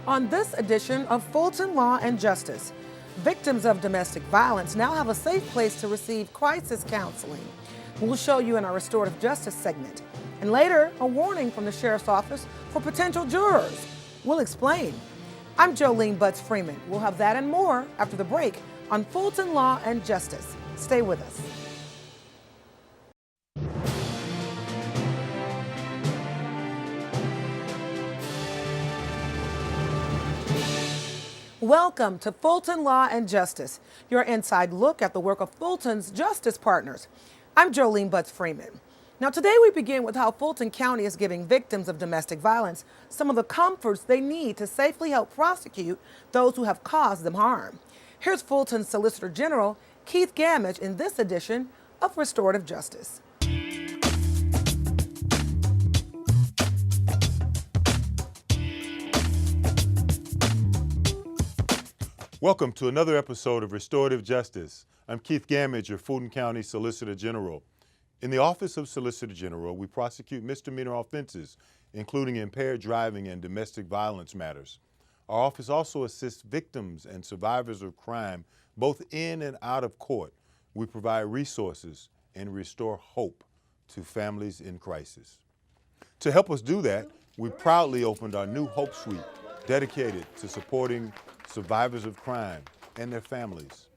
On this edition of Fulton Law and Justice, victims of domestic violence now have a safe place to receive crisis counseling. We'll show you in our Restorative Justice segment. And later, a warning from the Sheriff's Office for potential jurors. We'll explain. I'm Jolene Butts Freeman. We'll have that and more after the break on Fulton Law and Justice. Stay with us. Welcome to Fulton Law and Justice, your inside look at the work of Fulton's justice partners. I'm Jolene Butts Freeman. Now today we begin with how Fulton County is giving victims of domestic violence some of the comforts they need to safely help prosecute those who have caused them harm. Here's Fulton's Solicitor General, Keith Gamage, in this edition of Restorative Justice. Welcome to another episode of Restorative Justice. I'm Keith Gamage, your Fulton County Solicitor General. In the Office of Solicitor General, we prosecute misdemeanor offenses, including impaired driving and domestic violence matters. Our office also assists victims and survivors of crime, both in and out of court. We provide resources and restore hope to families in crisis. To help us do that, we proudly opened our new Hope Suite, dedicated to supporting survivors of crime and their families.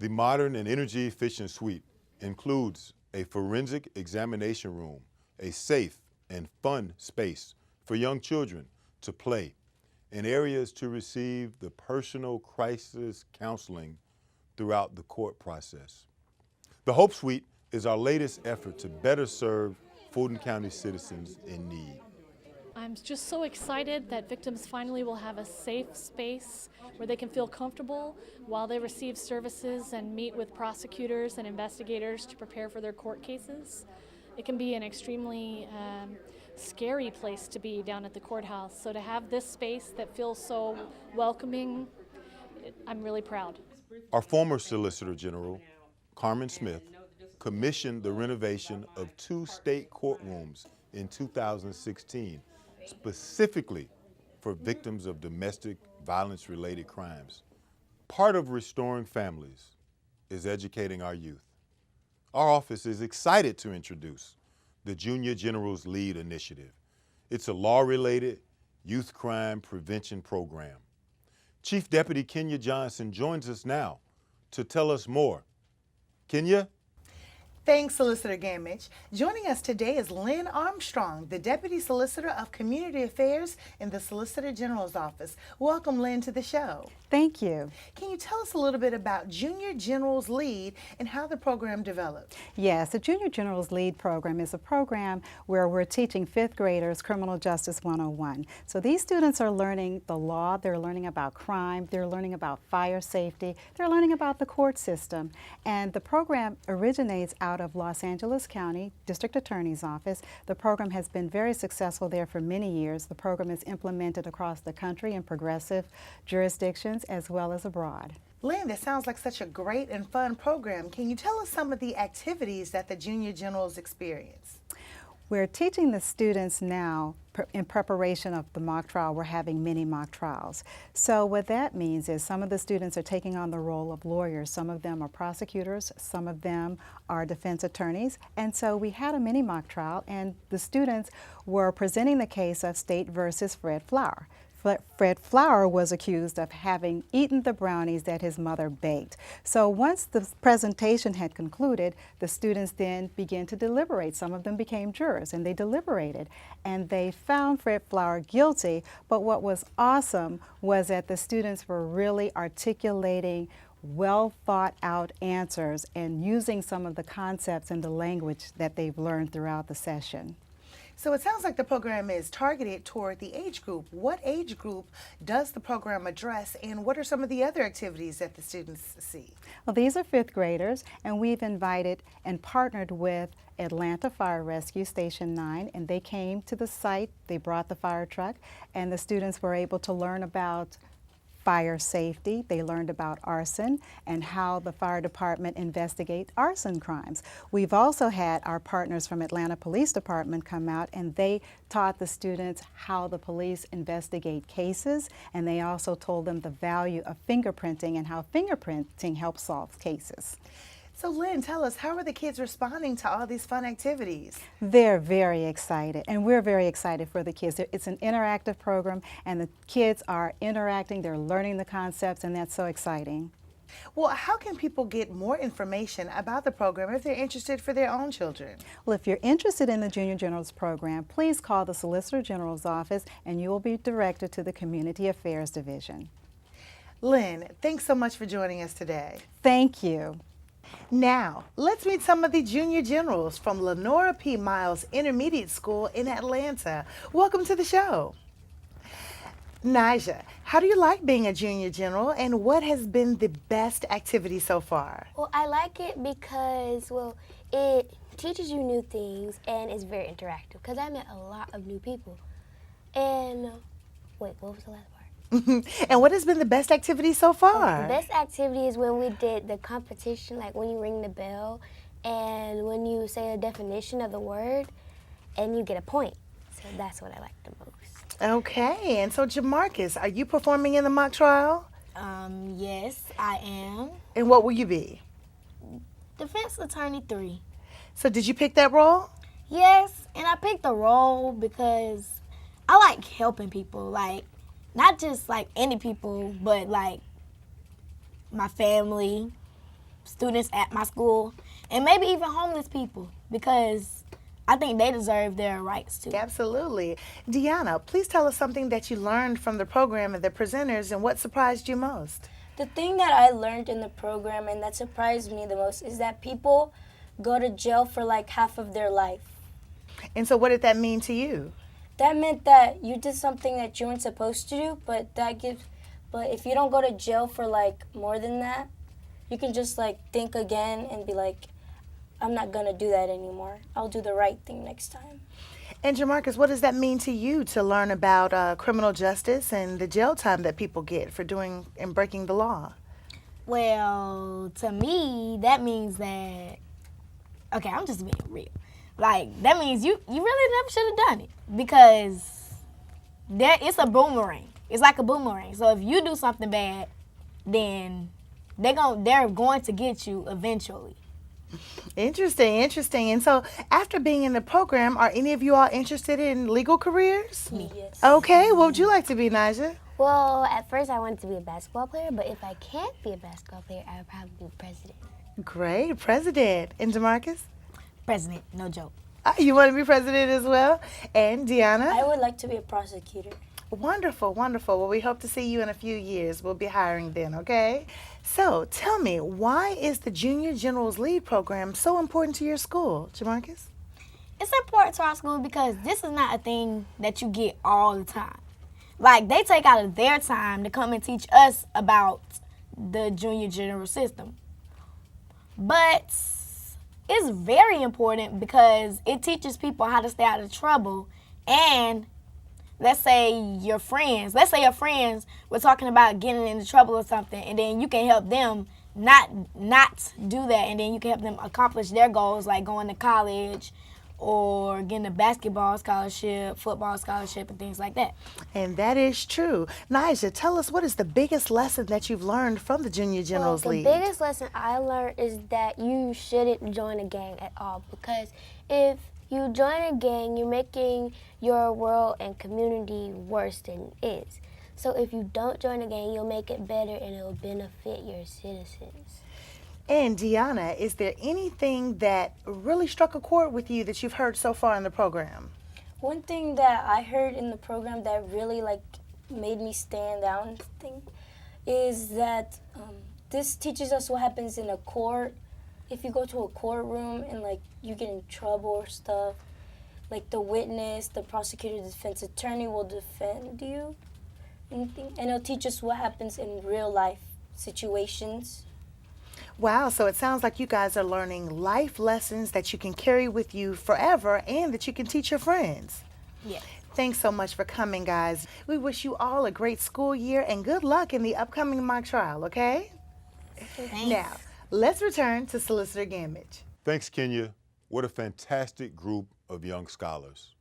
The modern and energy-efficient suite includes a forensic examination room, a safe and fun space for young children to play, and areas to receive the personal crisis counseling throughout the court process. The Hope Suite is our latest effort to better serve Fulton County citizens in need. I'm just so excited that victims finally will have a safe space where they can feel comfortable while they receive services and meet with prosecutors and investigators to prepare for their court cases. It can be an extremely scary place to be down at the courthouse. So to have this space that feels so welcoming, I'm really proud. Our former Solicitor General, Carmen Smith, commissioned the renovation of 2 state courtrooms in 2016. Specifically for victims of domestic violence-related crimes. Part of restoring families is educating our youth. Our office is excited to introduce the Junior General's Lead Initiative. It's a law-related youth crime prevention program. Chief Deputy Kenya Johnson joins us now to tell us more. Kenya? Thanks, Solicitor Gamage. Joining us today is Lynn Armstrong, the Deputy Solicitor of Community Affairs in the Solicitor General's Office. Welcome, Lynn, to the show. Thank you. Can you tell us a little bit about Junior General's Lead and how the program developed? Yes, the Junior General's Lead program is a program where we're teaching 5th graders Criminal Justice 101. So these students are learning the law, they're learning about crime, they're learning about fire safety, they're learning about the court system. And the program originates out of Los Angeles County District Attorney's Office. The program has been very successful there for many years. The program is implemented across the country in progressive jurisdictions as well as abroad. Lynn, this sounds like such a great and fun program. Can you tell us some of the activities that the Junior Generals experience? We're teaching the students now in preparation of the mock trial. We're having many mock trials. So what that means is some of the students are taking on the role of lawyers. Some of them are prosecutors. Some of them are defense attorneys. And so we had a mini mock trial, and the students were presenting the case of State versus Fred Flower. Fred Flower was accused of having eaten the brownies that his mother baked. So once the presentation had concluded, the students then began to deliberate. Some of them became jurors, and they deliberated. And they found Fred Flower guilty, but what was awesome was that the students were really articulating well thought out answers and using some of the concepts and the language that they've learned throughout the session. So it sounds like the program is targeted toward the age group. What age group does the program address, and what are some of the other activities that the students see? Well, these are 5th graders, and we've invited and partnered with Atlanta Fire Rescue Station 9, and they came to the site. They brought the fire truck, and the students were able to learn about fire safety. They learned about arson and how the fire department investigate arson crimes. We've also had our partners from Atlanta Police Department come out, and they taught the students how the police investigate cases, and they also told them the value of fingerprinting and how fingerprinting helps solve cases. So Lynn, tell us, how are the kids responding to all these fun activities? They're very excited, and we're very excited for the kids. It's an interactive program, and the kids are interacting, they're learning the concepts, and that's so exciting. Well, how can people get more information about the program if they're interested for their own children? Well, if you're interested in the Junior Generals program, please call the Solicitor General's office, and you will be directed to the Community Affairs Division. Lynn, thanks so much for joining us today. Thank you. Now, let's meet some of the Junior Generals from Lenora P. Miles Intermediate School in Atlanta. Welcome to the show. Naja, how do you like being a Junior General, and what has been the best activity so far? Well, I like it because, well, it teaches you new things and it's very interactive because I met a lot of new people. And, wait, what was the last part? And what has been the best activity so far? The best activity is when we did the competition, like when you ring the bell and when you say a definition of the word and you get a point. So that's what I like the most. Okay, and so Jamarcus, are you performing in the mock trial? Yes, I am. And what will you be? Defense Attorney 3. So did you pick that role? Yes, and I picked the role because I like helping people, like not just like any people, but like my family, students at my school, and maybe even homeless people because I think they deserve their rights too. Absolutely. Deanna, please tell us something that you learned from the program and the presenters and what surprised you most. The thing that I learned in the program and that surprised me the most is that people go to jail for like half of their life. And so what did that mean to you? That meant that you did something that you weren't supposed to do, but if you don't go to jail for like more than that, you can just like think again and be like, I'm not gonna do that anymore. I'll do the right thing next time. And Jamarcus, what does that mean to you to learn about criminal justice and the jail time that people get for doing and breaking the law? Well, to me, that means that, okay, I'm just being real. Like, that means you really never should have done it because it's a boomerang. It's like a boomerang. So if you do something bad, then they're going to get you eventually. Interesting, interesting. And so after being in the program, are any of you all interested in legal careers? Yes. Okay, what would you like to be, Naja? Well, at first I wanted to be a basketball player, but if I can't be a basketball player, I would probably be president. Great, president. And Jamarcus? President, no joke. You want to be president as well? And Deanna? I would like to be a prosecutor. Wonderful, wonderful. Well, we hope to see you in a few years. We'll be hiring then, okay? So tell me, why is the Junior Generals Lead program so important to your school, Jamarcus? It's important to our school because this is not a thing that you get all the time. Like, they take out of their time to come and teach us about the Junior General system. But it's very important because it teaches people how to stay out of trouble. And let's say your friends were talking about getting into trouble or something, and then you can help them not do that, and then you can help them accomplish their goals, like going to college or getting a basketball scholarship, football scholarship, and things like that. And that is true. Naja, tell us, what is the biggest lesson that you've learned from the Junior Generals League? The biggest lesson I learned is that you shouldn't join a gang at all, because if you join a gang, you're making your world and community worse than it is. So if you don't join a gang, you'll make it better and it'll benefit your citizens. And Deanna, is there anything that really struck a chord with you that you've heard so far in the program? One thing that I heard in the program that really like made me stand out and think is that this teaches us what happens in a court. If you go to a courtroom and like you get in trouble or stuff, like the witness, the prosecutor, the defense attorney will defend you, and it'll teach us what happens in real life situations. Wow, so it sounds like you guys are learning life lessons that you can carry with you forever and that you can teach your friends. Yeah. Thanks so much for coming, guys. We wish you all a great school year and good luck in the upcoming mock trial, okay? Thanks. Now, let's return to Solicitor Gamage. Thanks, Kenya. What a fantastic group of young scholars.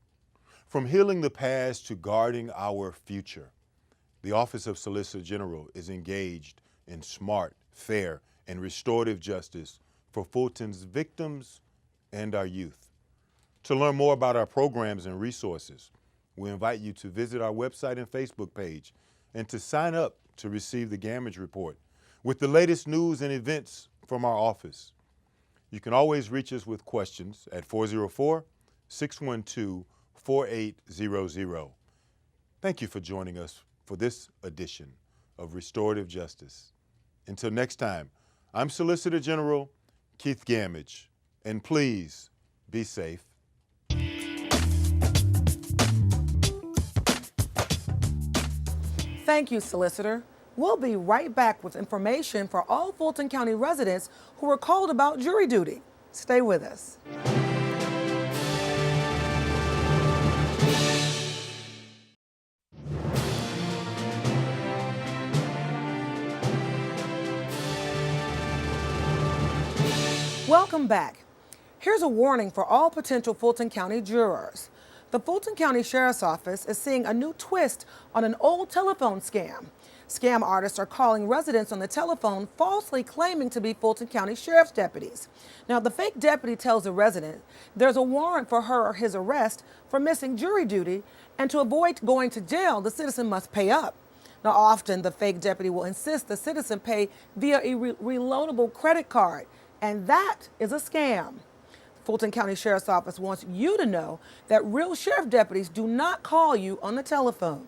From healing the past to guarding our future, the Office of Solicitor General is engaged in smart, fair, and restorative justice for Fulton's victims and our youth. To learn more about our programs and resources, we invite you to visit our website and Facebook page and to sign up to receive the Gamage Report with the latest news and events from our office. You can always reach us with questions at 404-612-4800. Thank you for joining us for this edition of Restorative Justice. Until next time, I'm Solicitor General Keith Gamage, and please be safe. Thank you, Solicitor. We'll be right back with information for all Fulton County residents who were called about jury duty. Stay with us. Welcome back. Here's a warning for all potential Fulton County jurors. The Fulton County Sheriff's Office is seeing a new twist on an old telephone scam. Scam artists are calling residents on the telephone falsely claiming to be Fulton County Sheriff's deputies. Now, the fake deputy tells the resident there's a warrant for her or his arrest for missing jury duty, and to avoid going to jail, the citizen must pay up. Now, often the fake deputy will insist the citizen pay via a reloadable credit card, and that is a scam. Fulton County Sheriff's Office wants you to know that real sheriff deputies do not call you on the telephone.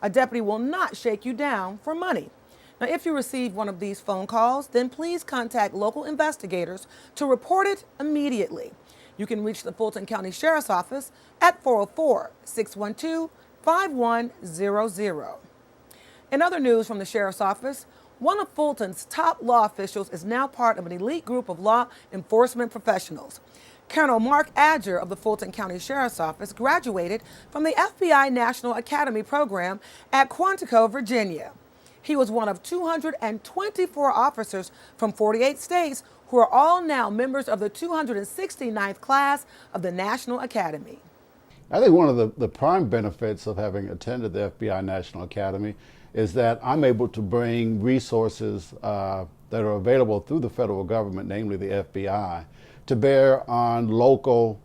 A deputy will not shake you down for money. Now, if you receive one of these phone calls, then please contact local investigators to report it immediately. You can reach the Fulton County Sheriff's Office at 404-612-5100. In other news from the Sheriff's Office, one of Fulton's top law officials is now part of an elite group of law enforcement professionals. Colonel Mark Adger of the Fulton County Sheriff's Office graduated from the FBI National Academy program at Quantico, Virginia. He was one of 224 officers from 48 states who are all now members of the 269th class of the National Academy. I think one of the prime benefits of having attended the FBI National Academy is that I'm able to bring resources that are available through the federal government, namely the FBI, to bear on local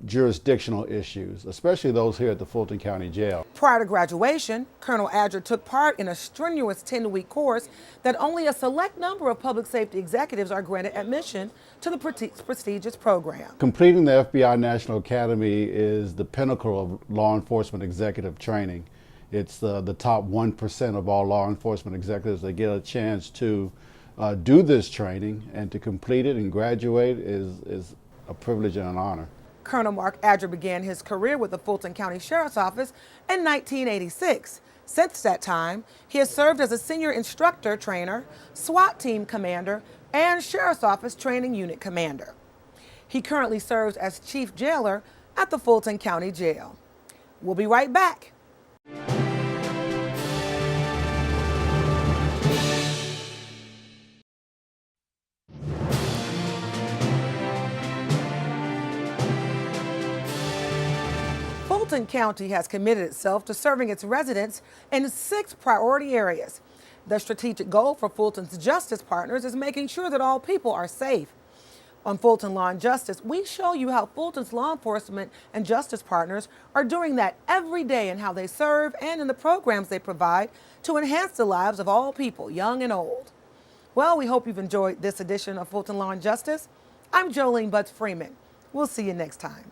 jurisdictional issues, especially those here at the Fulton County Jail. Prior to graduation, Colonel Adger took part in a strenuous 10-week course that only a select number of public safety executives are granted admission to the prestigious program. Completing the FBI National Academy is the pinnacle of law enforcement executive training. It's the top 1% of all law enforcement executives that get a chance to do this training, and to complete it and graduate is a privilege and an honor. Colonel Mark Adger began his career with the Fulton County Sheriff's Office in 1986. Since that time, he has served as a senior instructor trainer, SWAT team commander, and Sheriff's Office training unit commander. He currently serves as chief jailer at the Fulton County Jail. We'll be right back. Fulton County has committed itself to serving its residents in 6 priority areas. The strategic goal for Fulton's justice partners is making sure that all people are safe. On Fulton Law and Justice, we show you how Fulton's law enforcement and justice partners are doing that every day in how they serve and in the programs they provide to enhance the lives of all people, young and old. Well, we hope you've enjoyed this edition of Fulton Law and Justice. I'm Jolene Butts Freeman. We'll see you next time.